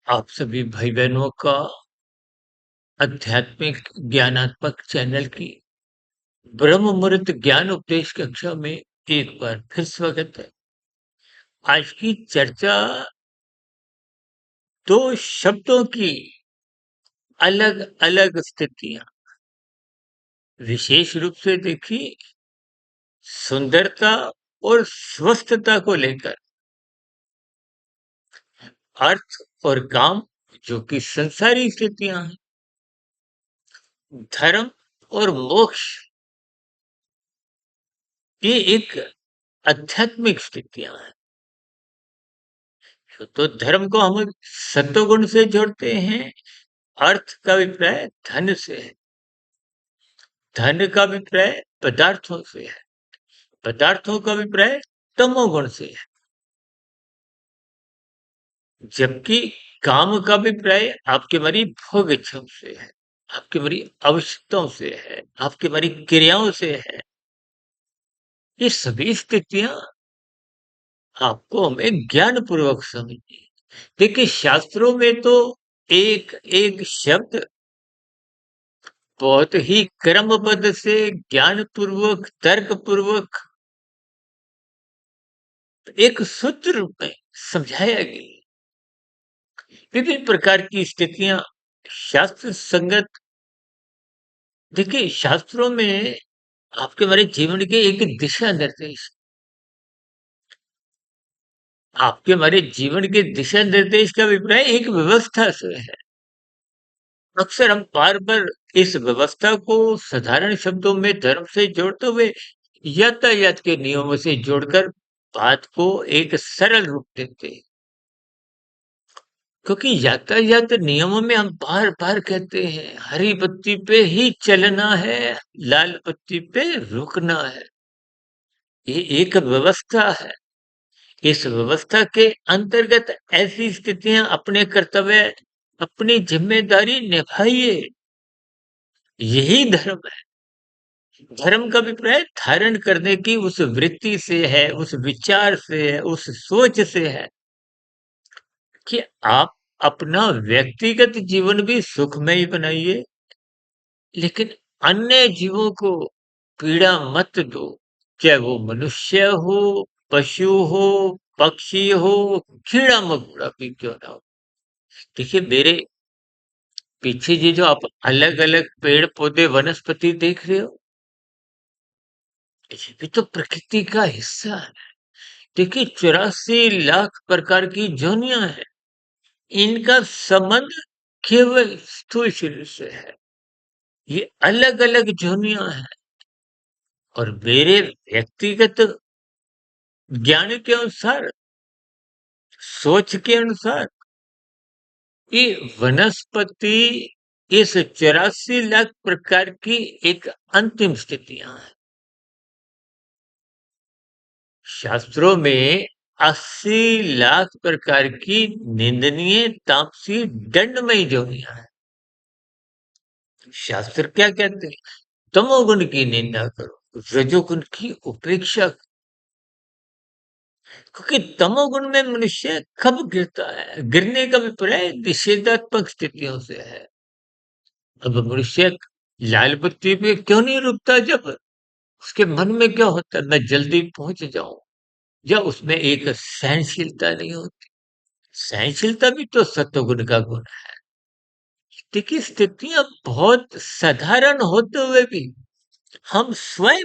आप सभी भाई बहनों का आध्यात्मिक ज्ञानात्मक चैनल की ब्रह्म मुहूर्त ज्ञान उपदेश कक्षा में एक बार फिर स्वागत है। आज की चर्चा दो शब्दों की अलग अलग स्थितियां, विशेष रूप से देखिए सुंदरता और स्वस्थता को लेकर, अर्थ और काम जो कि संसारी स्थितियां हैं, धर्म और मोक्ष ये एक आध्यात्मिक स्थितियां हैं। तो धर्म को हम सत्वगुण से जोड़ते हैं, अर्थ का अभिप्राय धन से है, धन का अभिप्राय पदार्थों से है, पदार्थों का अभिप्राय तमोगुण से है, जबकि काम का अभिप्राय आपके हमारी भोग इच्छाओं से है, आपकी हमारी आवश्यकताओं से है, आपकी हमारी क्रियाओं से है। ये सभी स्थितियां आपको हमें ज्ञान पूर्वक समझनी। देखिए शास्त्रों में तो एक एक शब्द बहुत ही क्रमबद्ध से ज्ञान पूर्वक तर्क पूर्वक एक सूत्र रूप में समझाया गया। विभिन्न प्रकार की स्थितियां शास्त्र संगत। देखिए शास्त्रों में आपके हमारे जीवन के एक दिशा निर्देश, आपके हमारे जीवन के दिशा निर्देश का अभिप्राय एक व्यवस्था से है। अक्सर हम बार बार इस व्यवस्था को साधारण शब्दों में धर्म से जोड़ते हुए यातायात के नियमों से जोड़कर बात को एक सरल रूप देते हैं, क्योंकि यातायात नियमों में हम बार बार कहते हैं हरी बत्ती पे ही चलना है, लाल बत्ती पे रुकना है। ये एक व्यवस्था है। इस व्यवस्था के अंतर्गत ऐसी स्थितियां अपने कर्तव्य, अपनी जिम्मेदारी निभाइए। यही धर्म है। धर्म का अभिप्राय धारण करने की उस वृत्ति से है, उस विचार से है, उस सोच से है कि आप अपना व्यक्तिगत जीवन भी सुखमय बनाइए, लेकिन अन्य जीवों को पीड़ा मत दो। चाहे वो मनुष्य हो, पशु हो, पक्षी हो, कीड़ा मकोड़ा भी क्यों ना हो। देखिए मेरे पीछे ये जो आप अलग अलग पेड़ पौधे वनस्पति देख रहे हो, ये भी तो प्रकृति का हिस्सा है। देखिए 84 लाख प्रकार की जोनियां हैं। इनका संबंध केवल स्थूल शरीर से है। ये अलग अलग जोनियां हैं और मेरे व्यक्तिगत ज्ञान के अनुसार, सोच के अनुसार, ये वनस्पति इस 84 लाख प्रकार की एक अंतिम स्थितियां हैं। शास्त्रों में 80 लाख प्रकार की निंदनीय तामसी दंडमय जोनियां हैं। शास्त्र क्या कहते हैं? तमोगुण की निंदा करो, रजोगुण की उपेक्षा करो। क्योंकि तमोगुण में मनुष्य कब गिरता है? गिरने का अभिप्राय निषेधात्मक स्थितियों से है। अब मनुष्य लाल बत्ती पे क्यों नहीं रुकता? जब उसके मन में क्या होता है, मैं जल्दी पहुंच जाऊं, या उसमें एक सहनशीलता नहीं होती। सहनशीलता भी तो सत्वगुण का गुण है। देखिए स्थितियां बहुत साधारण होते हुए भी हम स्वयं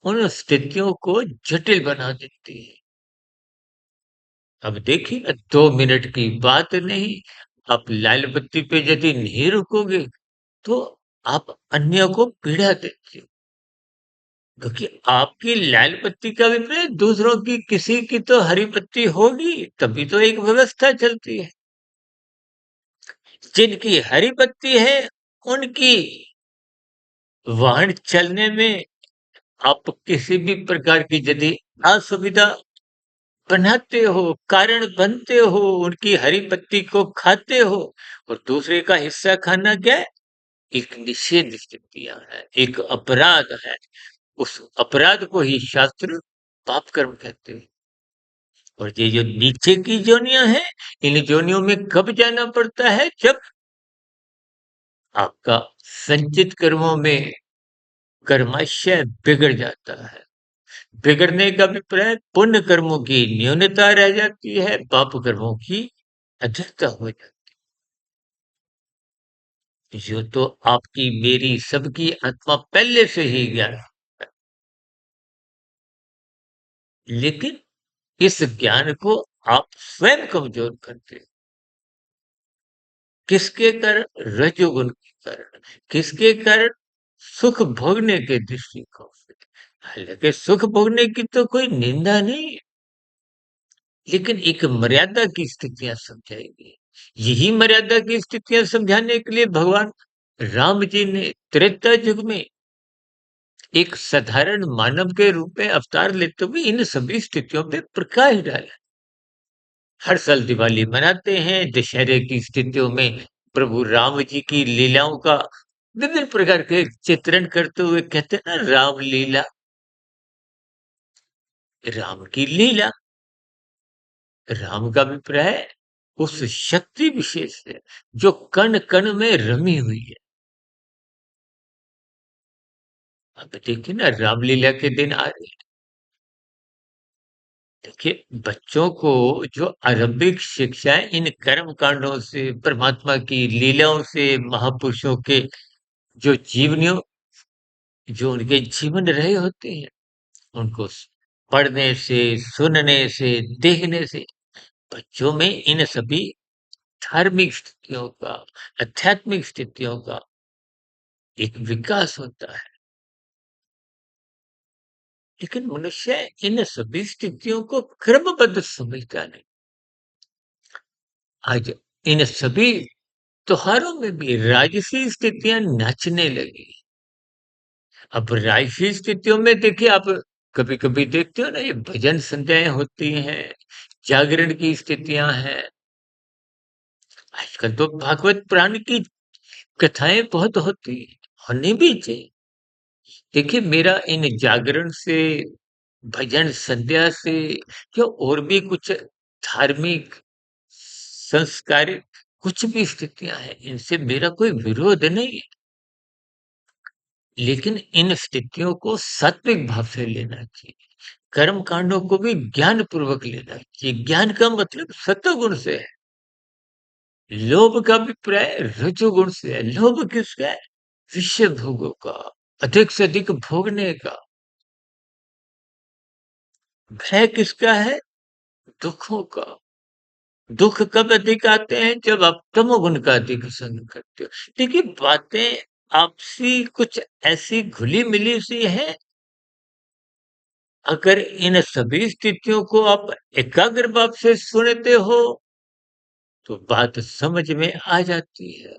उन स्थितियों को जटिल बना देते हैं। अब देखिए 2 मिनट की बात नहीं, आप लाल बत्ती पे यदि नहीं रुकोगे तो आप अन्य को पीड़ा देते हो, क्योंकि आपकी लाल बत्ती का अभिप्राय दूसरों की किसी की तो हरी बत्ती होगी, तभी तो एक व्यवस्था चलती है। जिनकी हरी बत्ती है उनकी वाहन चलने में आप किसी भी प्रकार की यदि असुविधा बनाते हो, कारण बनते हो, उनकी हरी पत्ती को खाते हो, और दूसरे का हिस्सा खाना क्या है? एक निषेध स्थितियां है, एक अपराध है। उस अपराध को ही शास्त्र पाप कर्म कहते हैं। और ये जो नीचे की जोनियां हैं, इन जोनियों में कब जाना पड़ता है? जब आपका संचित कर्मों में कर्माशय बिगड़ जाता है। बिगड़ने का अभिप्राय पुण्य कर्मों की न्यूनता रह जाती है, पाप कर्मों की अधिकता हो जाती है। जो तो आपकी मेरी सबकी आत्मा पहले से ही ज्ञान है, लेकिन इस ज्ञान को आप स्वयं कमजोर करते हैं। किसके कारण? रजोगुण के कारण। किसके कारण? सुख भोगने के दृष्टिकोण से। हालांकि सुख भोगने की तो कोई निंदा नहीं है, लेकिन एक मर्यादा की स्थितियां समझाएगी। यही मर्यादा की स्थितियां समझाने के लिए भगवान राम जी ने त्रेता युग में एक साधारण मानव के रूप में अवतार लेते हुए इन सभी स्थितियों पे प्रकाश डाला। हर साल दिवाली मनाते हैं, दशहरे की स्थितियों में प्रभु राम जी की लीलाओं का विभिन्न प्रकार के चित्रण करते हुए कहते हैं ना, रामलीला। राम की लीला, राम का अभिप्राय उस शक्ति विशेष से जो कण कण में रमी हुई है। अब देखिए ना, रामलीला के दिन आ रहे हैं। देखिए, बच्चों को जो आरंभिक शिक्षाएं इन कर्म कांडों से, परमात्मा की लीलाओं से, महापुरुषों के जो जीवनियों, जो उनके जीवन रहे होते हैं, उनको पढ़ने से, सुनने से, देखने से बच्चों में इन सभी धार्मिक स्थितियों का, आध्यात्मिक स्थितियों का एक विकास होता है। लेकिन मनुष्य इन सभी स्थितियों को क्रमबद्ध समझता नहीं। आज इन सभी त्योहारों में भी राजसी स्थितियां नाचने लगी। अब राजसी स्थितियों में देखिए, आप कभी कभी देखते हो ना, ये भजन संध्याएं होती हैं, जागरण की स्थितियां हैं। आजकल तो भागवत पुराण की कथाएं बहुत होती हैं, होनी भी चाहिए। देखिए, मेरा इन जागरण से, भजन संध्या से, या और भी कुछ धार्मिक संस्कारित कुछ भी स्थितियां हैं, इनसे मेरा कोई विरोध नहीं है। लेकिन इन स्थितियों को सात्विक भाव से लेना चाहिए। कर्म कांडों को भी ज्ञान पूर्वक लेना चाहिए। ज्ञान का मतलब सत्वगुण से है। लोभ का अभिप्राय रजोगुण से है। लोभ किसका है? विषय भोगों का, अधिक से अधिक भोगने का। भय किसका है? दुखों का। दुख कब अधिक आते हैं? जब आप तमोगुण का अधिक संग करते हो। देखिए, बातें आपसी कुछ ऐसी घुली मिली सी है। अगर इन सभी स्थितियों को आप एकाग्र भाव से सुनते हो, तो बात समझ में आ जाती है।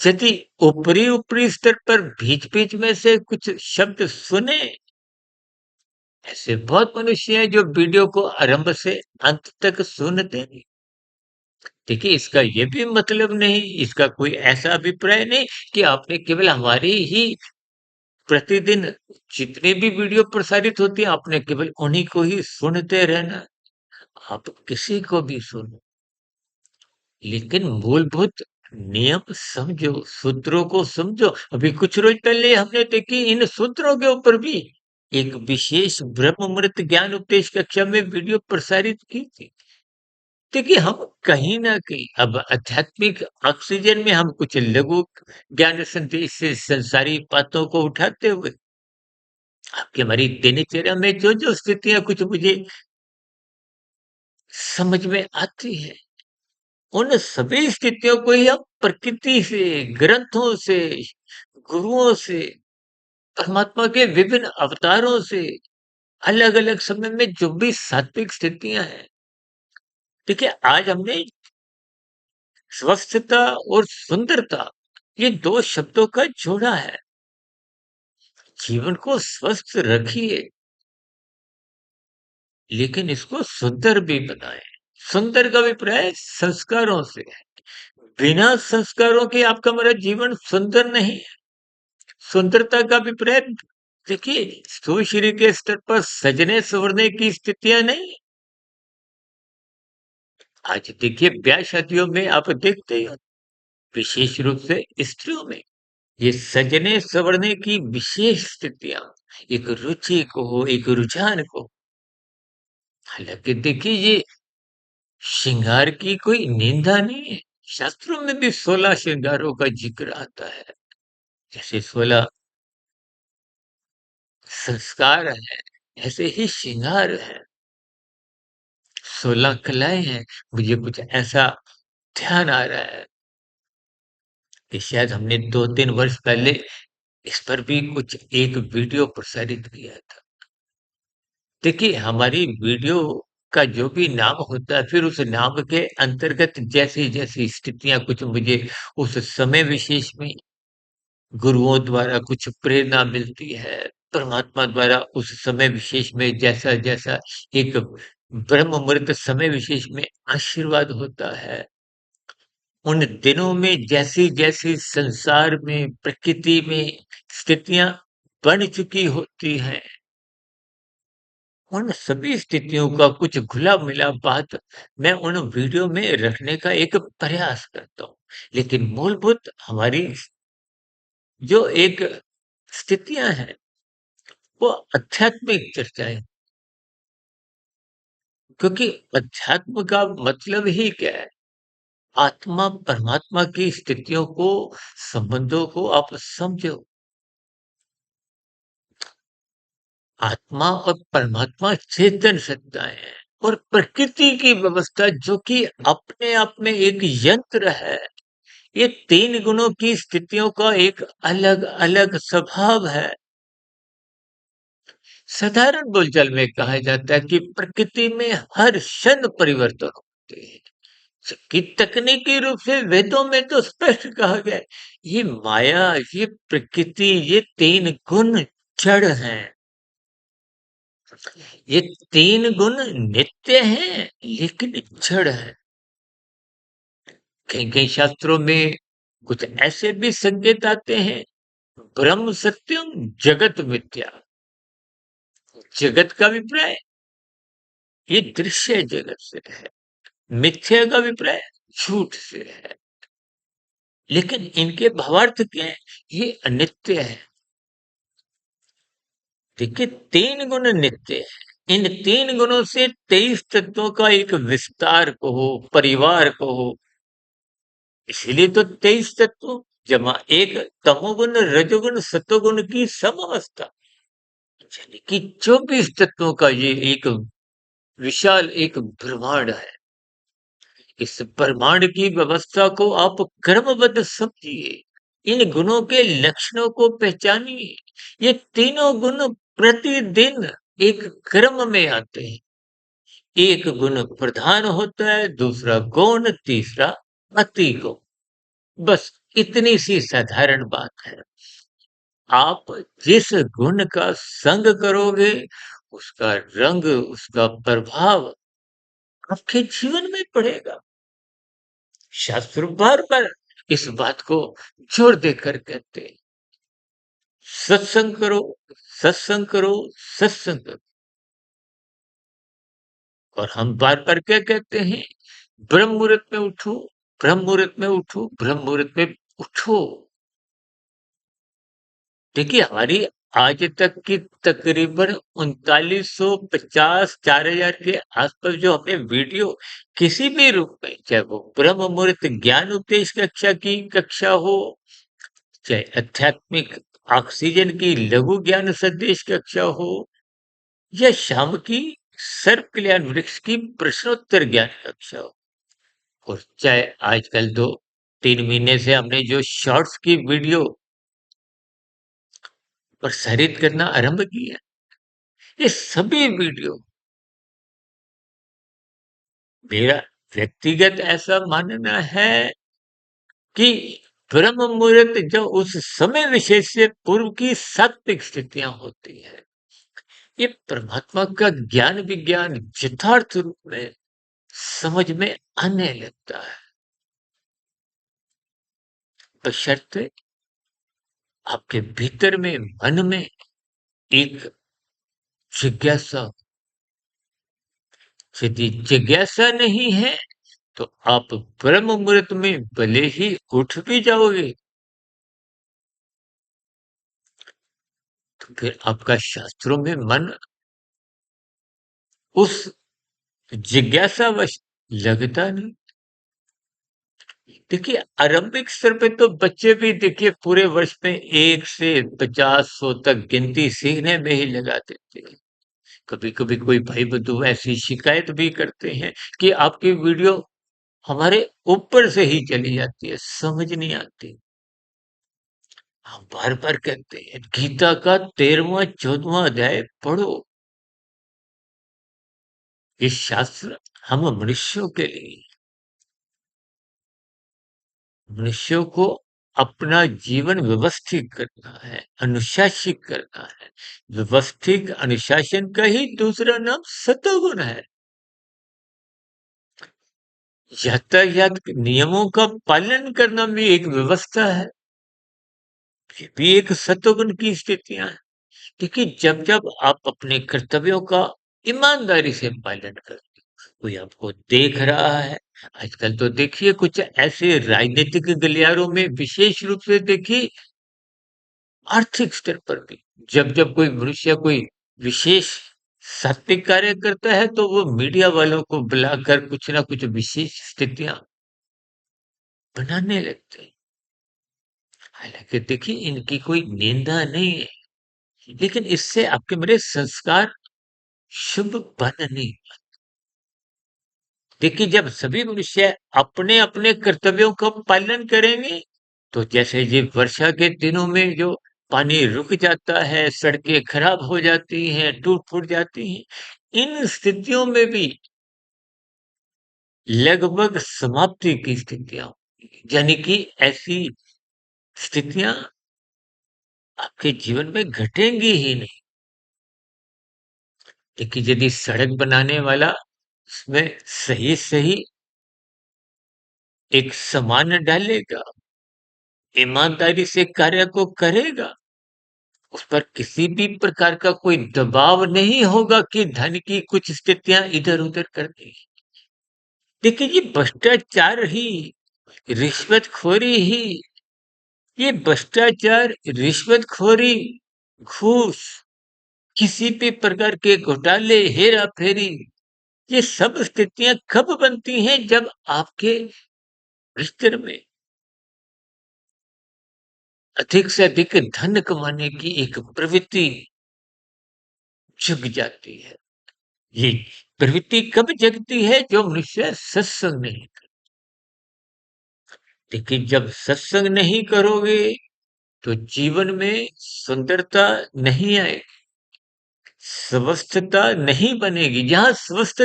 यदि ऊपरी ऊपरी स्तर पर बीच बीच में से कुछ शब्द सुने, ऐसे बहुत मनुष्य हैं जो वीडियो को आरंभ से अंत तक सुनते नहीं। देखिए, इसका ये भी मतलब नहीं, इसका कोई ऐसा अभिप्राय नहीं कि आपने केवल हमारी ही प्रतिदिन जितनी भी वीडियो प्रसारित होती है, आपने केवल उन्हीं को ही सुनते रहना। आप किसी को भी सुनो, लेकिन मूलभूत नियम समझो, सूत्रों को समझो। अभी कुछ रोज पहले हमने देखी, इन सूत्रों के ऊपर भी एक विशेष ब्रह्ममुहूर्त ज्ञान उपदेश कक्षा में वीडियो प्रसारित की थी। देखिए, हम कहीं न कहीं अब आध्यात्मिक ऑक्सीजन में हम कुछ लघु ज्ञान संदेश से संसारी बातों को उठाते हुए, आपकी हमारी दिनचर्या में जो-जो स्थितियाँ कुछ मुझे समझ में आती हैं, उन सभी स्थितियों को ही हम प्रकृति से, ग्रंथों से, गुरुओं से, परमात्मा के विभिन्न अवतारों से, अलग-अलग समय में जो भी सात्विक स्थितियाँ हैं, देखिए, आज हमने स्वस्थता और सुंदरता, ये 2 शब्दों का जोड़ा है। जीवन को स्वस्थ रखिए, लेकिन इसको सुंदर भी बनाएँ। सुंदर का अभिप्राय संस्कारों से है। बिना संस्कारों के आपका मेरा जीवन सुंदर नहीं है। सुंदरता का अभिप्राय, देखिए, स्थूल शरीर के स्तर पर सजने-संवरने की स्थितियाँ नहीं, आज देखिए ब्याह शादियों में आप देखते हो, विशेष रूप से स्त्रियों में, ये सजने संवरने की विशेष स्थितियां, एक रुचि को, एक रुझान को। हालांकि देखिए ये श्रृंगार की कोई निंदा नहीं है। शास्त्रों में भी 16 श्रृंगारों का जिक्र आता है। जैसे 16 संस्कार है, ऐसे ही श्रृंगार है। 16 कलाएं हैं। मुझे कुछ ऐसा ध्यान आ रहा है कि शायद हमने 2-3 वर्ष पहले इस पर भी कुछ एक वीडियो प्रसारित किया था। देखिए हमारी वीडियो का जो भी नाम होता है, फिर उस नाम के अंतर्गत जैसी जैसी स्थितियां कुछ मुझे उस समय विशेष में गुरुओं द्वारा कुछ प्रेरणा मिलती है, परमात्मा द्वारा उस समय विशेष में जैसा जैसा एक ब्रह्म मुहूर्त समय विशेष में आशीर्वाद होता है, उन दिनों में जैसी जैसी संसार में प्रकृति में स्थितियां बन चुकी होती हैं, उन सभी स्थितियों का कुछ घुला-मिला बात मैं उन वीडियो में रखने का एक प्रयास करता हूँ। लेकिन मूलभूत हमारी जो एक स्थितियाँ हैं, वो आध्यात्मिक चर्चाएँ, क्योंकि अध्यात्म का मतलब ही क्या है? आत्मा परमात्मा की स्थितियों को, संबंधों को आप समझो। आत्मा और परमात्मा चेतन सत्ताएँ हैं और प्रकृति की व्यवस्था जो कि अपने आप में एक यंत्र है। ये 3 गुणों की स्थितियों का एक अलग-अलग स्वभाव है। साधारण बोलचाल में कहा जाता है कि प्रकृति में हर क्षण परिवर्तन होते हैं। जबकि तकनीकी रूप से वेदों में तो स्पष्ट कहा गया है, ये माया, ये प्रकृति, ये 3 गुण जड़ हैं। ये 3 गुण नित्य हैं, लेकिन जड़ हैं। कहीं-कहीं शास्त्रों में कुछ ऐसे भी संकेत आते हैं, ब्रह्म सत्यम जगत मिथ्या। जगत का अभिप्राय ये दृश्य जगत से है, मिथ्या का अभिप्राय झूठ से है। लेकिन इनके भावार्थ क्या है? ये अनित्य है। देखिए 3 गुण नित्य है। इन 3 गुणों से 23 तत्वों का एक विस्तार कहो, परिवार कहो, इसीलिए तो 23 तत्व जमा एक तमोगुण, रजोगुण, सतोगुण की समावस्था। यानी कि 24 तत्वों का ये एक विशाल एक ब्रह्मांड है। इस ब्रह्मांड की व्यवस्था को आप क्रमबद्ध समझिए। इन गुणों के लक्षणों को पहचानिए। ये तीनों गुण प्रतिदिन एक क्रम में आते हैं। एक गुण प्रधान होता है, दूसरा गौण, तीसरा अति गौण। बस इतनी सी साधारण बात है। आप जिस गुण का संग करोगे, उसका रंग, उसका प्रभाव आपके जीवन में पड़ेगा। शास्त्र बार-बार इस बात को जोर देकर कहते हैं, सत्संग करो, सत्संग करो, सत्संग करो। और हम बार-बार क्या कहते हैं? ब्रह्म मुहूर्त में उठो, ब्रह्म मुहूर्त में उठो, ब्रह्म मुहूर्त में उठो। देखिए हमारी आज तक की तकरीबन 3950 4000 के आसपास जो हमने वीडियो किसी भी रूप में, चाहे वो ब्रह्म मुहूर्त ज्ञान उपदेश कक्षा की कक्षा हो, चाहे आध्यात्मिक ऑक्सीजन की लघु ज्ञान संदेश कक्षा हो, या शाम की सर्व कल्याण वृक्ष की प्रश्नोत्तर ज्ञान कक्षा हो, और चाहे आजकल 2-3 महीने से हमने जो शॉर्ट्स की वीडियो प्रसारित करना आरंभ की है, ये सभी वीडियो मेरा व्यक्तिगत ऐसा मानना है कि ब्रह्म मुहूर्त जो उस समय विशेष से पूर्व की सात्विक स्थितियां होती है, ये परमात्मा का ज्ञान विज्ञान यथार्थ रूप में समझ में आने लगता है। बशर्ते आपके भीतर में, मन में एक जिज्ञासा, यदि जिज्ञासा नहीं है तो आप ब्रह्म मुहूर्त में भले ही उठ भी जाओगे, तो फिर आपका शास्त्रों में मन उस जिज्ञासावश लगता नहीं। देखिए, आरंभिक स्तर पे तो बच्चे भी देखिए पूरे वर्ष में 1 से 50 100 तक गिनती सीखने में ही लगा देते हैं। कभी-कभी कोई भाई-बंधु ऐसी शिकायत भी करते हैं कि आपकी वीडियो हमारे ऊपर से ही चली जाती है, समझ नहीं आती। हम बार-बार कहते हैं, गीता का 13वां 14वां अध्याय पढ़ो। ये शास्त्र हम मनुष्यों के लिए, मनुष्यों को अपना जीवन व्यवस्थित करना है, अनुशासित करना है। व्यवस्थित अनुशासन का ही दूसरा नाम सतोगुण है। यातायात नियमों का पालन करना भी एक व्यवस्था है। ये भी एक सतोगुण की स्थितियां हैं। देखिए, जब-जब आप अपने कर्तव्यों का ईमानदारी से पालन करते हो, कोई आपको देख रहा है। आजकल तो देखिए कुछ ऐसे राजनीतिक गलियारों में विशेष रूप से देखिए आर्थिक स्तर पर भी जब-जब कोई मनुष्य कोई विशेष सात्विक कार्य करता है, तो वो मीडिया वालों को बुलाकर कुछ ना कुछ विशेष स्थितियाँ बनाने लगते हैं। हालाँकि देखिए इनकी कोई निंदा नहीं है, लेकिन इससे आपके मेरे संस्कार शुभ बन नहीं। देखिए, जब सभी मनुष्य अपने-अपने कर्तव्यों का पालन करेंगे, तो जैसे ये वर्षा के दिनों में जो पानी रुक जाता है, सड़कें खराब हो जाती हैं, टूट-फूट जाती हैं, इन स्थितियों में भी लगभग समाप्ति की स्थितियाँ होंगी। यानी कि ऐसी स्थितियाँ आपके जीवन में घटेंगी ही नहीं। देखिए, यदि सड़क बनाने वाला उसमें सही-सही एक सामान डालेगा, ईमानदारी से कार्य को करेगा, उस पर किसी भी प्रकार का कोई दबाव नहीं होगा कि धन की कुछ स्थितियां इधर-उधर कर दी। देखिए, ये भ्रष्टाचार ही, रिश्वतखोरी ही, ये भ्रष्टाचार, रिश्वतखोरी, घूस, किसी भी प्रकार के घोटाले, हेरा-फेरी, ये सब स्थितियां कब बनती हैं जब आपके भीतर में अधिक से अधिक धन कमाने की एक प्रवृत्ति जग जाती है। ये प्रवृत्ति कब जगती है? जो मनुष्य सत्संग नहीं करता। देखिए, जब सत्संग नहीं करोगे तो जीवन में सुंदरता नहीं आएगी, स्वस्थता नहीं बनेगी। जहाँ स्वस्थ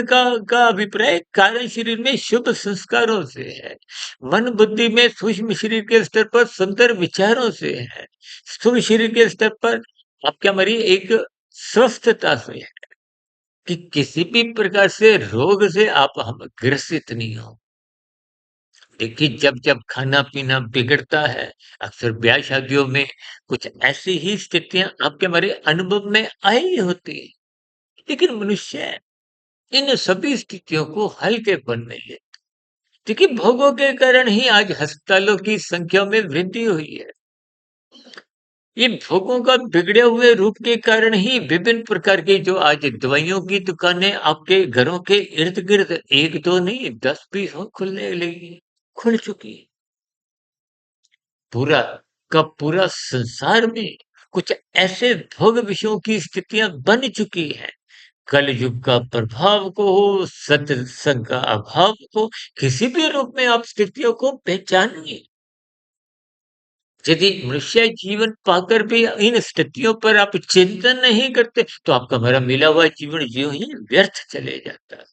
का अभिप्राय कारण शरीर में शुभ संस्कारों से है, मन बुद्धि में सूक्ष्म शरीर के स्तर पर सुंदर विचारों से है, स्थूल शरीर के स्तर पर आपके हमारी एक स्वस्थता से है कि किसी भी प्रकार से रोग से आप हम ग्रसित नहीं हो। देखिए, जब-जब खाना-पीना बिगड़ता है, अक्सर ब्याह-शादियों में कुछ ऐसी ही स्थितियाँ आपके हमारे अनुभव में आई होती हैं। लेकिन मनुष्य इन सभी स्थितियों को हल्केपन में ले। देखिए, भोगों के कारण ही आज अस्पतालों की संख्या में वृद्धि हुई है। ये भोगों का बिगड़े हुए रूप के कारण ही विभिन्न प्रकार की जो आज दवाइयों की दुकानें आपके घरों के इर्द-गिर्द 1-2 नहीं 10-20 हो खुलने लगी, खुल चुकी है। पूरा का पूरा संसार में कुछ ऐसे भोग विषयों की स्थितियां बन चुकी हैं। कलयुग का प्रभाव को हो, सत्संग का अभाव को, किसी भी रूप में आप स्थितियों को पहचानिए। यदि मनुष्य जीवन पाकर भी इन स्थितियों पर आप चिंतन नहीं करते, तो आपका मेरा मिला हुआ जीवन यूं ही व्यर्थ चले जाता है।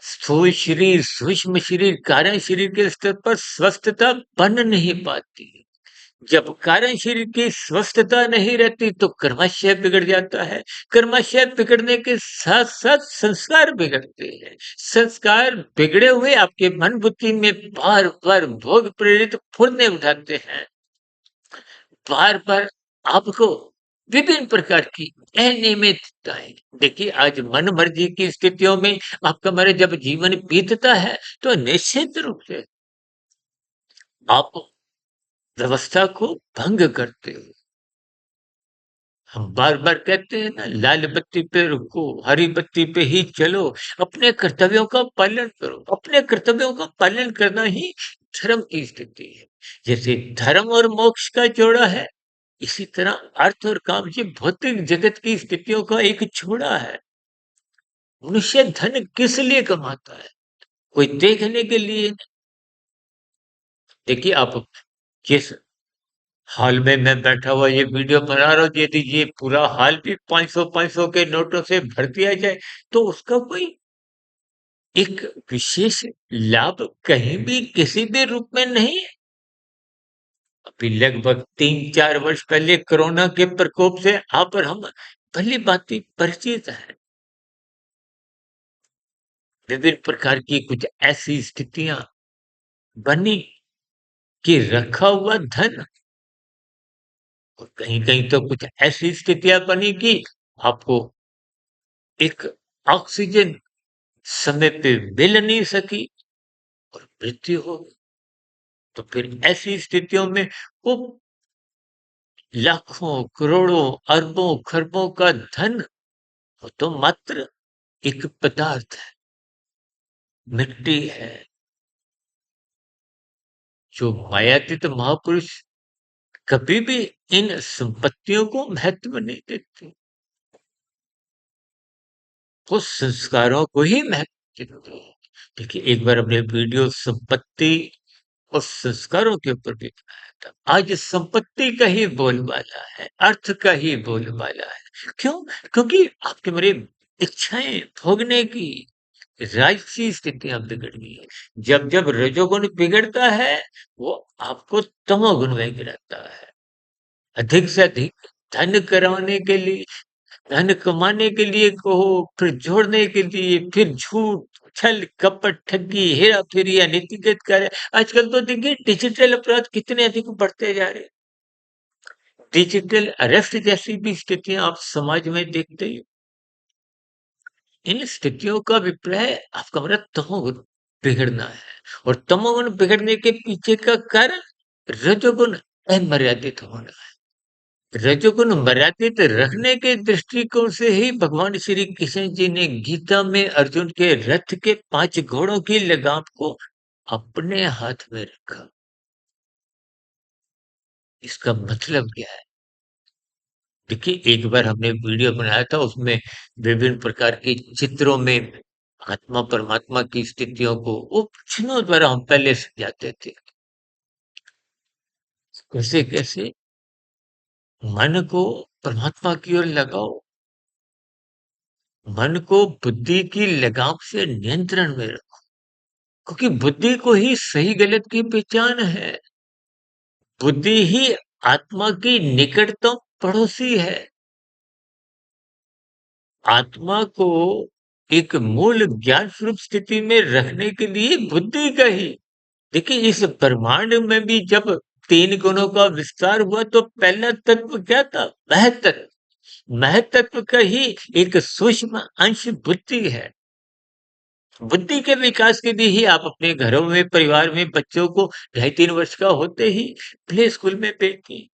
स्थूल शरीर, सूक्ष्म शरीर, कारण शरीर के स्तर पर स्वस्थता बन नहीं पाती। जब कारण शरीर की स्वस्थता नहीं रहती तो कर्माशय बिगड़ जाता है। कर्माशय बिगड़ने के साथ-साथ संस्कार बिगड़ते हैं। संस्कार बिगड़े हुए आपके मन बुद्धि में बार-बार भोग प्रेरित फुर्ने उठाते हैं। बार-बार आपको विभिन्न प्रकार की अनियमितताएँ। देखिए, आज मन-मर्जी की स्थितियों में आपका हमारा जब जीवन बीतता है, तो निश्चित रूप से आप व्यवस्था को भंग करते हो। हम बार-बार कहते हैं ना, लाल बत्ती पे रुको, हरी बत्ती पे ही चलो, अपने कर्तव्यों का पालन करो। अपने कर्तव्यों का पालन करना ही धर्म की स्थिति है। जैसे धर्म और मोक्ष का जोड़ा है, इसी तरह अर्थ और काम ये भौतिक जगत की स्थितियों का एक जोड़ा है। मनुष्य धन किस लिए कमाता है? कोई देखने के लिए नहीं। देखिए, आप जिस हॉल में मैं बैठा हुआ ये वीडियो बना रहा हूँ, यदि ये पूरा हॉल भी 500-500 के नोटों से भर दिया जाए, तो उसका कोई एक विशेष लाभ कहीं भी किसी भी रूप में नहीं है। अभी लगभग 3-4 वर्ष पहले कोरोना के प्रकोप से आप और हम भली-भांति परिचित हैं। विभिन्न प्रकार की कुछ ऐसी स्थितियाँ बनी कि रखा हुआ धन, और कहीं-कहीं तो कुछ ऐसी स्थितियाँ बनी कि आपको एक ऑक्सीजन समय पे मिल नहीं सकी और मृत्यु हो गई। तो फिर ऐसी स्थितियों में वो लाखों, करोड़ों, अरबों, खरबों का धन, वो तो मात्र एक पदार्थ है, मिट्टी है। जो मायातीत महापुरुष कभी भी इन संपत्तियों को महत्व नहीं देते। वो संस्कारों को ही महत्व देते हैं। देखिए, एक बार हमने वीडियो संपत्ति और संस्कारों के ऊपर भी बनाया था। आज संपत्ति का ही बोलबाला है, अर्थ का ही बोलबाला है। क्यों? क्योंकि आपके मेरे इच्छाएँ भोगने की राजसी स्थितियाँ बिगड़ गई हैं। जब-जब रजोगुण बिगड़ता है, वो आपको तमोगुण में गिराता है। अधिक से अधिक धन करवाने के लिए, धन कमाने के लिए कहो, फिर जोड़ने के लिए, फिर झूठ, छल, कपट, ठगी, हेरा-फेरी या नीतिगत कार्य। आजकल तो देखिए डिजिटल अपराध कितने अधिक बढ़ते जा रहे हैं। डिजिटल अरेस्ट जैसी भी स्थितियाँ आप समाज में देखते ही हो। इन स्थितियों का अभिप्राय आपका मतलब तमोगुण बिगड़ना है, और तमोगुण बिगड़ने के पीछे का कारण रजोगुण अमर्यादित होना है। रजोगुण मर्यादित रखने के दृष्टिकोण से ही भगवान श्री कृष्ण जी ने गीता में अर्जुन के रथ के 5 घोड़ों की लगाम को अपने हाथ में रखा। इसका मतलब क्या है? देखिए, एक बार हमने वीडियो बनाया था, उसमें विभिन्न प्रकार के चित्रों में आत्मा परमात्मा की स्थितियों को वो चिन्हों द्वारा हम पहले समझाते थे। कैसे-कैसे मन को परमात्मा की ओर लगाओ, मन को बुद्धि की लगाम से नियंत्रण में रखो, क्योंकि बुद्धि को ही सही गलत की पहचान है। बुद्धि ही आत्मा की निकटतम पड़ोसी है। आत्मा को एक मूल ज्ञान स्वरूप स्थिति में रखने के लिए बुद्धि का ही, देखिए, इस ब्रह्मांड में भी जब 3 गुणों का विस्तार हुआ, तो पहला तत्व क्या था? महतत्व। महतत्व का ही एक सूक्ष्म अंश बुद्धि है। बुद्धि के विकास के लिए ही आप अपने घरों में, परिवार में बच्चों को 2.5-3 वर्ष का होते ही प्ले स्कूल में भेजती।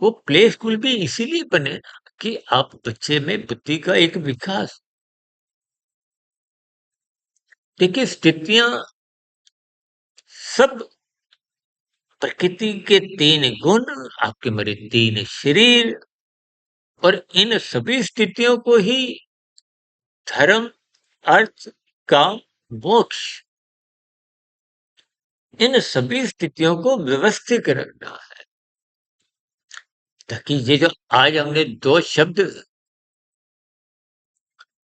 वो प्ले स्कूल भी इसीलिए बने ना कि आप बच्चे में बुद्धि का एक विकास। देखिए, स्थितियाँ सब प्रकृति के 3 गुण, आपके मेरे 3 शरीर, और इन सभी स्थितियों को ही धर्म, अर्थ, काम, मोक्ष, इन सभी स्थितियों को व्यवस्थित रखना है, ताकि ये जो आज हमने 2 शब्द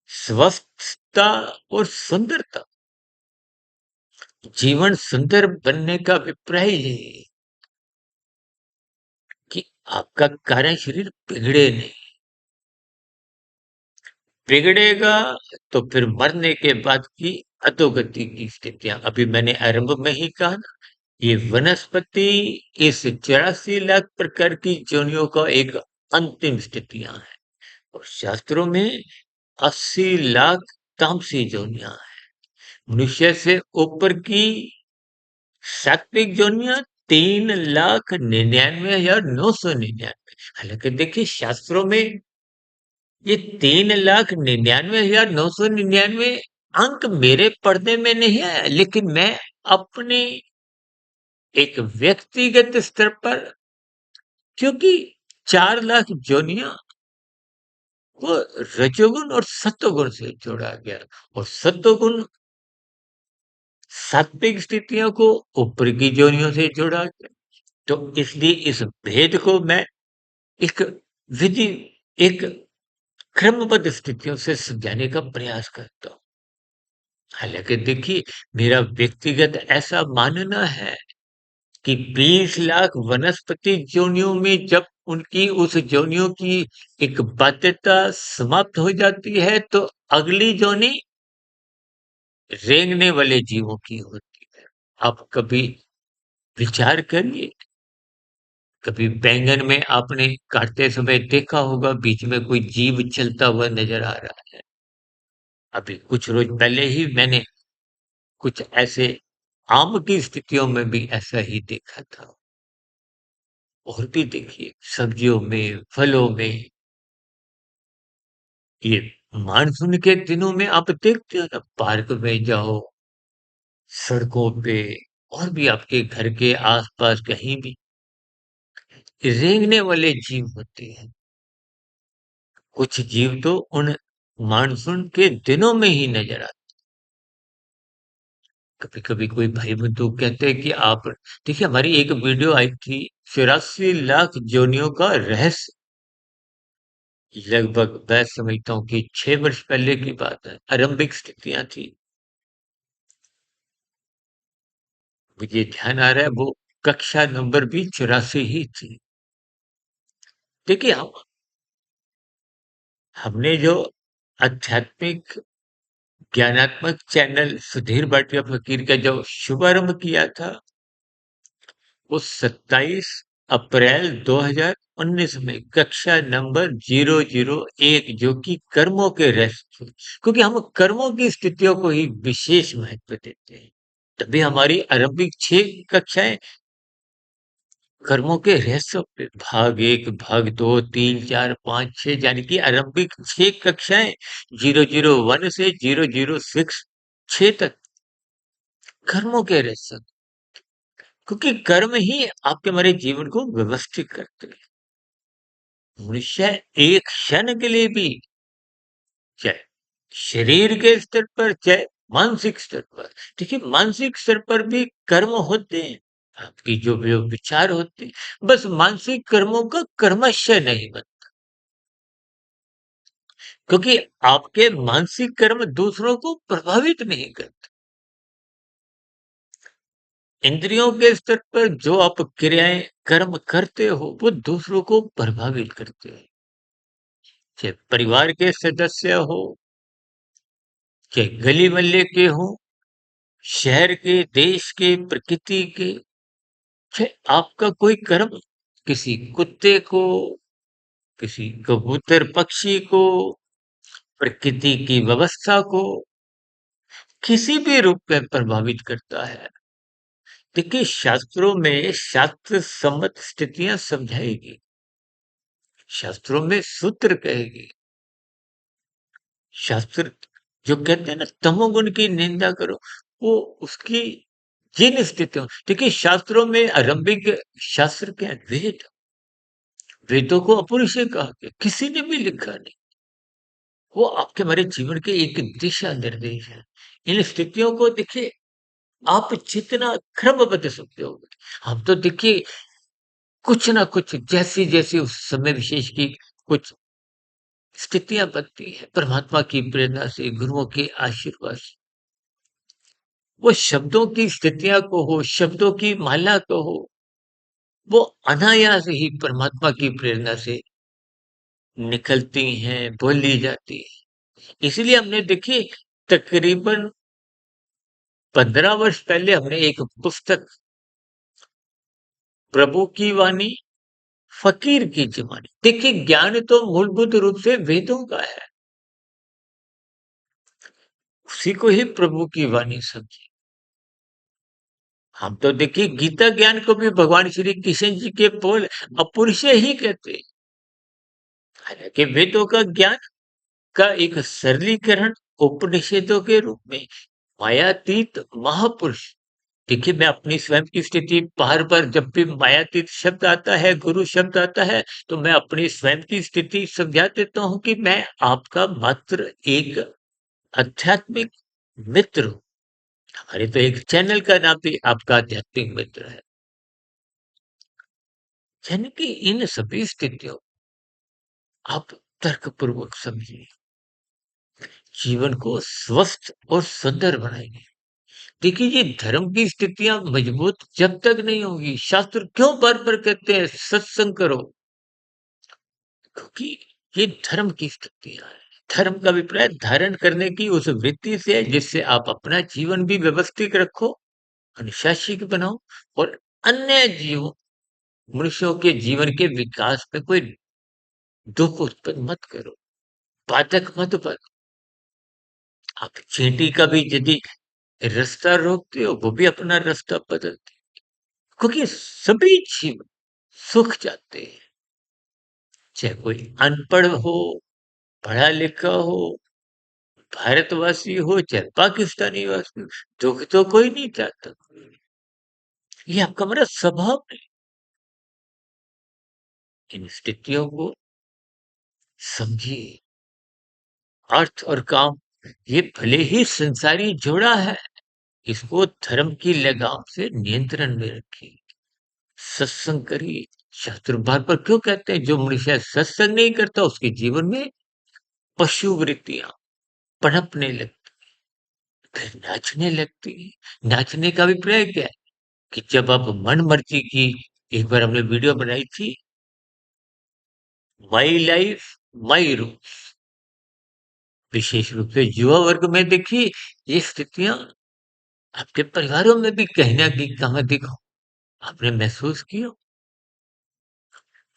स्वस्थता और सुंदरता, जीवन सुंदर बनने का अभिप्राय ये है कि आपका कार्य शरीर बिगड़े नहीं। बिगड़ेगा तो फिर मरने के बाद की अधोगति की स्थितियां, अभी मैंने आरंभ में ही कहा ना, ये वनस्पति इस 84 लाख प्रकार की योनियों का एक अंतिम स्थितियां हैं। और शास्त्रों में 80 लाख तामसी योनियां हैं। मनुष्य से ऊपर की सात्विक योनियां 3,99,999। हालांकि देखिए शास्त्रों में ये 3,99,999 अंक मेरे पढ़ने में नहीं है, लेकिन मैं अपने एक व्यक्तिगत स्तर पर, क्योंकि 4 लाख योनियां वो रजोगुण और सत्वगुण से जोड़ा गया, और सत्वगुण सात्विक स्थितियों को ऊपर की योनियों से जोड़ा गया। तो इसलिए इस भेद को मैं एक विधि, एक क्रमबद्ध स्थितियों से समझाने का प्रयास करता हूँ। हालांकि देखिए, मेरा व्यक्तिगत ऐसा मानना है कि 20 लाख वनस्पति योनियों में जब उनकी उस योनियों की एक बाध्यता समाप्त हो जाती है, तो अगली योनि रेंगने वाले जीवों की होती है। आप कभी विचार करिए, कभी बैंगन में आपने काटते समय देखा होगा बीच में कोई जीव चलता हुआ नजर आ रहा है। अभी कुछ रोज पहले ही मैंने कुछ ऐसे आम की स्थितियों में भी ऐसा ही देखा था। और भी देखिए, सब्जियों में, फलों में, ये मानसून के दिनों में आप देखते हो ना, पार्क में जाओ, सड़कों पे, और भी आपके घर के आसपास कहीं भी रेंगने वाले जीव होते हैं। कुछ जीव तो उन मानसून के दिनों में ही नजर आते। कभी कभी कोई भाई बंधु कहते हैं कि आप देखिए, हमारी एक वीडियो आई थी 84 लाख जोनियों का रहस्य। लगभग मैं समझता हूँ कि 6 वर्ष पहले की बात है, आरंभिक स्थितियां थी। मुझे ध्यान आ रहा है वो कक्षा नंबर भी 84 ही थी। देखिए, हमने जो आध्यात्मिक ज्ञानात्मक चैनल सुधीर भाटिया फकीर का जो शुभारंभ किया था, वो 27 अप्रैल 2019 में कक्षा नंबर 001, जो कि कर्मों के रहस्य थे। क्योंकि हम कर्मों की स्थितियों को ही विशेष महत्व देते हैं, तभी हमारी आरंभिक 6 कक्षाएं कर्मों के रहस्यों पे, भाग 1, भाग 2, 3, 4, 5, 6, यानी कि आरंभिक 6 कक्षाएं 001 से 006 6 तक कर्मों के रहस्य। क्योंकि कर्म ही आपके हमारे जीवन को व्यवस्थित करते हैं। मनुष्य एक क्षण के लिए भी, चाहे शरीर के स्तर पर, चाहे मानसिक स्तर पर, देखिए मानसिक स्तर पर भी कर्म होते हैं। आपकी जो विचार होते हैं, बस मानसिक कर्मों का कर्मशय नहीं बनता, क्योंकि आपके मानसिक कर्म दूसरों को प्रभावित नहीं करते। इंद्रियों के स्तर पर जो आप क्रियाएं कर्म करते हो, वो दूसरों को प्रभावित करते हैं। चाहे परिवार के सदस्य हो, चाहे गली मोहल्ले के हो, शहर के, देश के, प्रकृति के, चाहे आपका कोई कर्म किसी कुत्ते को, किसी कबूतर पक्षी को, प्रकृति की व्यवस्था को किसी भी रूप में प्रभावित करता है। देखिए, शास्त्रों में शास्त्र सम्मत स्थितियां समझाएगी, शास्त्रों में सूत्र कहेगी। शास्त्र जो कहते हैं ना, तमोगुण की निंदा करो, वो उसकी जिन स्थितियों, देखिए शास्त्रों में आरंभिक शास्त्र क्या है? वेद। वेदों को अपौरुषेय कहा गया, किसी ने भी लिखा नहीं। वो आपके हमारे जीवन के एक दिशा निर्देश है। इन स्थितियों को देखिए, आप जितना क्रमबद्ध सुनते हो, हम तो देखिए कुछ ना कुछ जैसी जैसी उस समय विशेष की कुछ स्थितियां बनती है, परमात्मा की प्रेरणा से, गुरुओं के आशीर्वाद से, वो शब्दों की स्थितियां को हो, शब्दों की माला को हो, वो अनायास ही परमात्मा की प्रेरणा से निकलती हैं, बोली जाती है। इसलिए हमने देखिए, तकरीबन 15 वर्ष पहले हमने एक पुस्तक, प्रभु की वाणी फकीर की जुबानी। देखिए ज्ञान तो मूलभूत रूप से वेदों का है, उसी को ही प्रभु की वाणी समझिए। हम तो देखिए गीता ज्ञान को भी भगवान श्री कृष्ण जी के बोल अपौरुषेय ही कहते हैं। हालांकि वेदों का ज्ञान का एक सरलीकरण उपनिषदों के रूप में मायातीत महापुरुष। देखिए मैं अपनी स्वयं की स्थिति बार बार जब भी मायातीत शब्द आता है, गुरु शब्द आता है, तो मैं अपनी स्वयं की स्थिति समझा देता हूँ कि मैं आपका मात्र एक आध्यात्मिक मित्र हूँ। हमारे तो एक चैनल का नाम भी आपका आध्यात्मिक मित्र है। यानी कि इन सभी स्थितियों आप तर्कपूर्वक समझिए, जीवन को स्वस्थ और सुंदर बनाएंगे। देखिए ये धर्म की स्थितियां मजबूत जब तक नहीं होंगी, शास्त्र क्यों बार बार कहते हैं सत्संग करो, क्योंकि ये धर्म की स्थितियां हैं। धर्म का अभिप्राय धारण करने की उस वृत्ति से है जिससे आप अपना जीवन भी व्यवस्थित रखो, अनुशासित बनाओ और अन्य जीवों मनुष्यों के जीवन के विकास में कोई दुख उत्पन्न मत करो, बाधक मत बनो। आप चींटी का भी यदि रास्ता रोकते हो, वो भी अपना रास्ता बदलते हैं, क्योंकि सभी जीव सुख चाहते हैं, चाहे कोई अनपढ़ हो, पढ़ा लिखा हो, भारतवासी हो, चाहे पाकिस्तानी वासी हो, दुख तो कोई नहीं चाहता। ये आपका मेरा स्वभाव है। इन स्थितियों को समझिए। अर्थ और काम ये भले ही संसारी जोड़ा है, इसको धर्म की लगाम से नियंत्रण में रखिए। सत्संग करिए। शास्त्र बार पर क्यों कहते हैं जो मनुष्य सत्संग नहीं करता उसके जीवन में पशु वृत्तियां पनपने लगती, फिर नाचने लगती है। नाचने का अभिप्राय क्या है कि जब आप मन मर्जी की, एक बार हमने वीडियो बनाई थी, माई लाइफ माई रूल्स, विशेष रूप से युवा वर्ग में देखिए ये स्थितियां आपके परिवारों में भी कहीं ना कहीं देखो, आपने महसूस किया।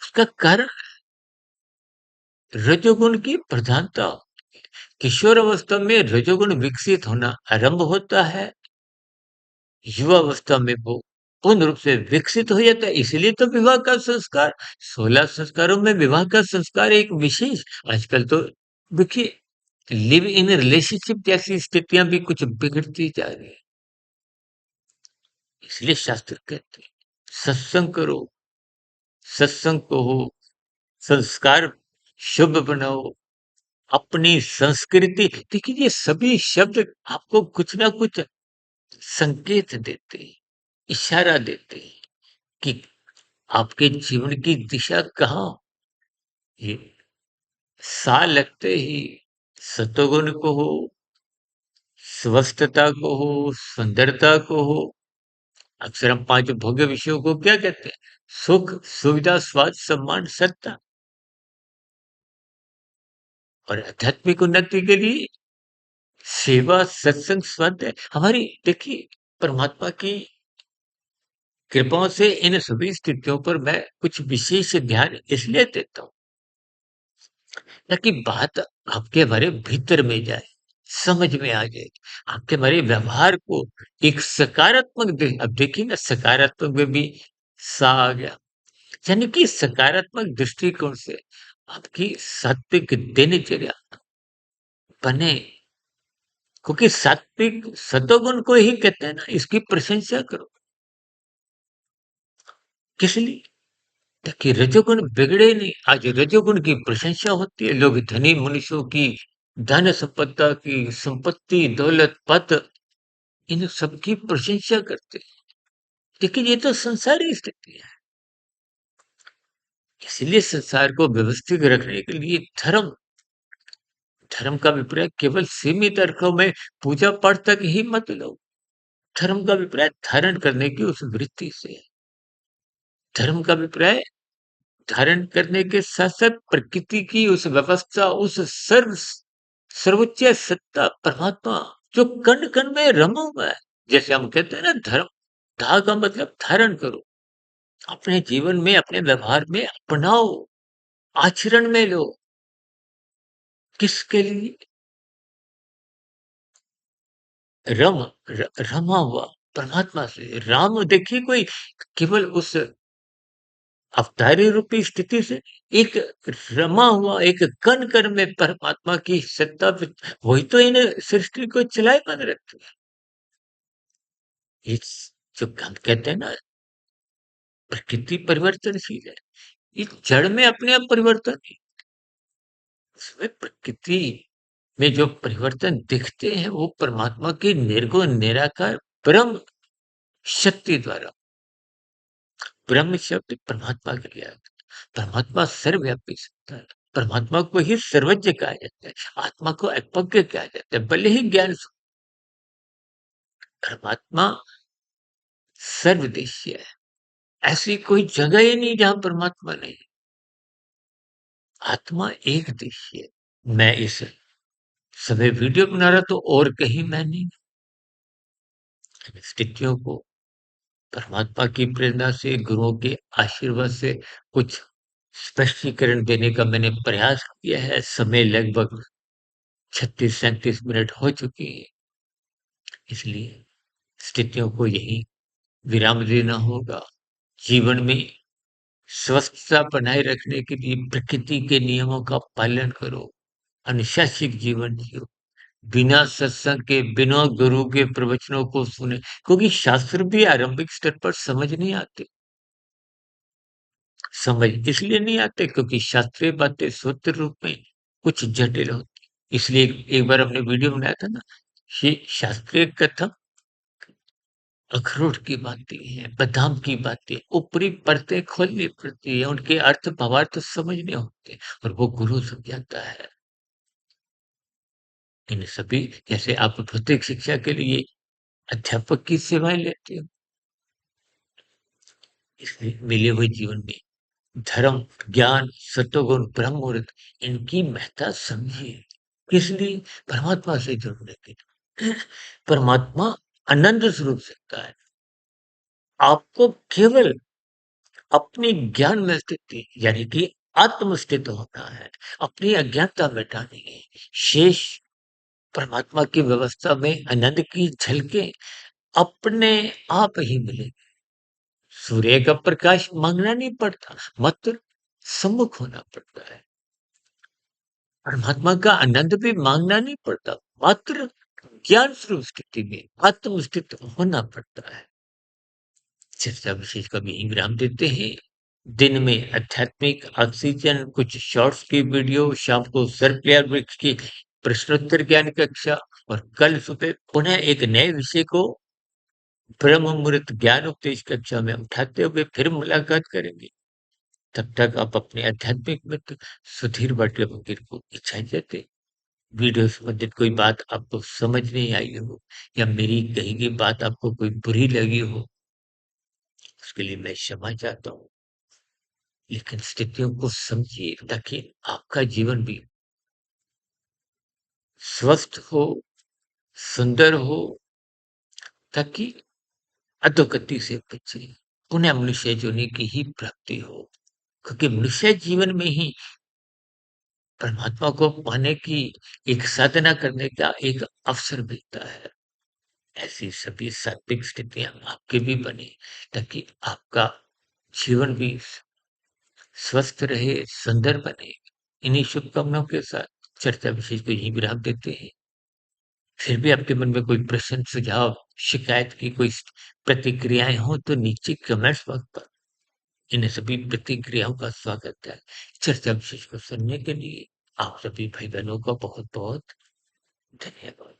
उसका कारण रजोगुण की प्रधानता। किशोर अवस्था में रजोगुण विकसित होना आरंभ होता है, युवा अवस्था में वो पूर्ण रूप से विकसित हो जाता है। इसलिए तो विवाह का संस्कार, 16 संस्कारों में विवाह का संस्कार एक विशेष। आजकल तो देखिए लिव इन रिलेशनशिप जैसी स्थितियां भी कुछ बिगड़ती जा रही है। इसलिए शास्त्र कहते हैं सत्संग करो, सत्संग को हो, संस्कार शुभ बनाओ, अपनी संस्कृति। देखिए ये सभी शब्द आपको कुछ ना कुछ संकेत देते हैं, इशारा देते हैं कि आपके जीवन की दिशा कहाँ। ये सा लगते ही सतोगुण को हो, स्वस्थता को हो, सुंदरता को हो। अक्सर हम 5 भोग्य विषयों को क्या कहते हैं? सुख, सुविधा, स्वाद, सम्मान, सत्ता। और आध्यात्मिक उन्नति के लिए सेवा, सत्संग, स्वाध्याय। हमारी देखिए परमात्मा की कृपाओं से इन सभी स्थितियों पर मैं कुछ विशेष ध्यान इसलिए देता हूँ ताकि बात आपके हमारे भीतर में जाए, समझ में आ जाए, आपके हमारे व्यवहार को एक सकारात्मक दे। अब देखिए ना सकारात्मक में भी सा आ गया, यानी कि सकारात्मक दृष्टिकोण से आपकी सात्विक दिनचर्या बने, क्योंकि सात्विक सतोगुण को ही कहते हैं ना, इसकी प्रशंसा करो। किस लिए? ताकि रजोगुण बिगड़े नहीं। आज रजोगुण की प्रशंसा होती है, लोग धनी मनुष्यों की धन संपदा की संपत्ति, दौलत, पद, इन सब की प्रशंसा करते हैं। लेकिन ये तो संसारी स्थिति है। इसलिए संसार को व्यवस्थित रखने के लिए धर्म, धर्म का अभिप्राय केवल सीमित अर्थों में पूजा पाठ तक ही मत लो। धर्म का अभिप्राय धारण करने की उस वृत्ति से है। धर्म का अभिप्राय धारण करने के साथ-साथ प्रकृति की उस व्यवस्था, उस सर्वोच्च सत्ता परमात्मा जो कण-कण में रमा हुआ है। जैसे हम कहते हैं ना धर्म, धा का मतलब धारण करो। अपने जीवन में, अपने व्यवहार में अपनाओ, आचरण में लो। किसके लिए? रम रमा हुआ परमात्मा से। राम देखिए, कोई केवल उस अवतारी रूपी स्थिति से, एक रमा हुआ, एक कण कण में परमात्मा की सत्ता, वही तो इन सृष्टि को चलाए बन रखती है। इस जो हम कहते हैं ना, प्रकृति परिवर्तनशील है, इस जड़ में अपने आप परिवर्तन है। उसमें प्रकृति में जो परिवर्तन दिखते हैं, वो परमात्मा की निर्गुण निराकार ब्रह्म शक्ति द्वारा। ब्रह्म शब्द परमात्मा के लिए आता है। परमात्मा सर्वव्यापी सत्ता है। परमात्मा को ही सर्वज्ञ कहा जाता है, आत्मा को अल्पज्ञ कहा जाता है, भले ही ज्ञान परमात्मा सर्वदेशीय है। ऐसी कोई जगह ही नहीं जहां परमात्मा नहीं। आत्मा एक देशीय है। मैं इस समय वीडियो बना रहा तो और कहीं मैं नहीं, स्थितियों को परमात्मा की प्रेरणा से, गुरुओं के आशीर्वाद से कुछ स्पष्टीकरण देने का मैंने प्रयास किया है। समय लगभग 36-37 मिनट हो चुकी है, इसलिए स्थितियों को यही विराम देना होगा। जीवन में स्वस्थता बनाए रखने के लिए प्रकृति के नियमों का पालन करो, अनुशासित जीवन जियो, बिना सत्संग के, बिना गुरु के प्रवचनों को सुने, क्योंकि शास्त्र भी आरंभिक स्तर पर समझ नहीं आते। समझ इसलिए नहीं आते क्योंकि शास्त्रीय बातें सूत्र रूप में कुछ जटिल होती। इसलिए एक बार हमने वीडियो बनाया था ना, ये शास्त्रीय कथन अखरोट की बातें हैं, बादाम की बातें, ऊपरी परतें खोलनी पड़ती है, उनके अर्थ भावार्थ समझने होते हैं, और वो गुरु समझाता है। इन सभी, जैसे आप भौतिक शिक्षा के लिए अध्यापक की सेवाएं लेते हो, इसलिए मिले हुए जीवन में धर्म, ज्ञान, सत्वगुण, ब्रह्म मुहूर्त, इनकी महत्ता समझिए। किस लिए? परमात्मा से जुड़ने के लिए। परमात्मा अनंत स्वरूप सकता है। आपको केवल अपनी ज्ञान में स्थिति, यानी कि आत्मस्थित होना है, अपनी अज्ञानता मिटानी है। शेष परमात्मा की व्यवस्था में आनंद की झलकें अपने आप ही मिलेगी। सूर्य का प्रकाश मांगना नहीं पड़ता, मात्र सम्मुख होना पड़ता है। परमात्मा का आनंद भी मांगना नहीं पड़ता, मात्र ज्ञान स्वरूप स्थिति में आत्मस्थित होना पड़ता है। चर्चा विशेष का भी विराम देते हैं। दिन में आध्यात्मिक ऑक्सीजन, कुछ शॉर्ट्स की वीडियो, शाम को सर्पयार वृक्ष की प्रश्नोत्तर ज्ञान कक्षा, और कल सुबह पुनः एक नए विषय को ब्रह्म मुहूर्त ज्ञान उपदेश कक्षा में उठाते हुए फिर मुलाकात करेंगे। तब तक आप अपने आध्यात्मिक मित्र सुधीर भट्ट फकीर को इजाजत दें। वीडियो संबंधित कोई बात आपको समझ नहीं आई हो, या मेरी कही गई बात आपको कोई बुरी लगी हो, उसके लिए मैं क्षमा चाहता हूँ। लेकिन स्थितियों को समझिए ताकि आपका जीवन भी स्वस्थ हो, सुंदर हो, ताकि अधोगति से बचे, पुनः मनुष्य जोनि की ही प्राप्ति हो। क्योंकि मनुष्य जीवन में ही परमात्मा को पाने की, एक साधना करने का एक अवसर मिलता है। ऐसी सभी सात्विक स्थितियां आपके भी बने, ताकि आपका जीवन भी स्वस्थ रहे, सुंदर बने। इन्हीं शुभकामनाओं के साथ चर्चा विशेष को यहीं विराम देते हैं। फिर भी आपके मन में कोई प्रश्न, सुझाव, शिकायत की कोई प्रतिक्रियाएं हो तो नीचे कमेंट्स बॉक्स पर, इन सभी प्रतिक्रियाओं का स्वागत है। चर्चा विशेष को सुनने के लिए आप सभी भाई बहनों का बहुत बहुत धन्यवाद।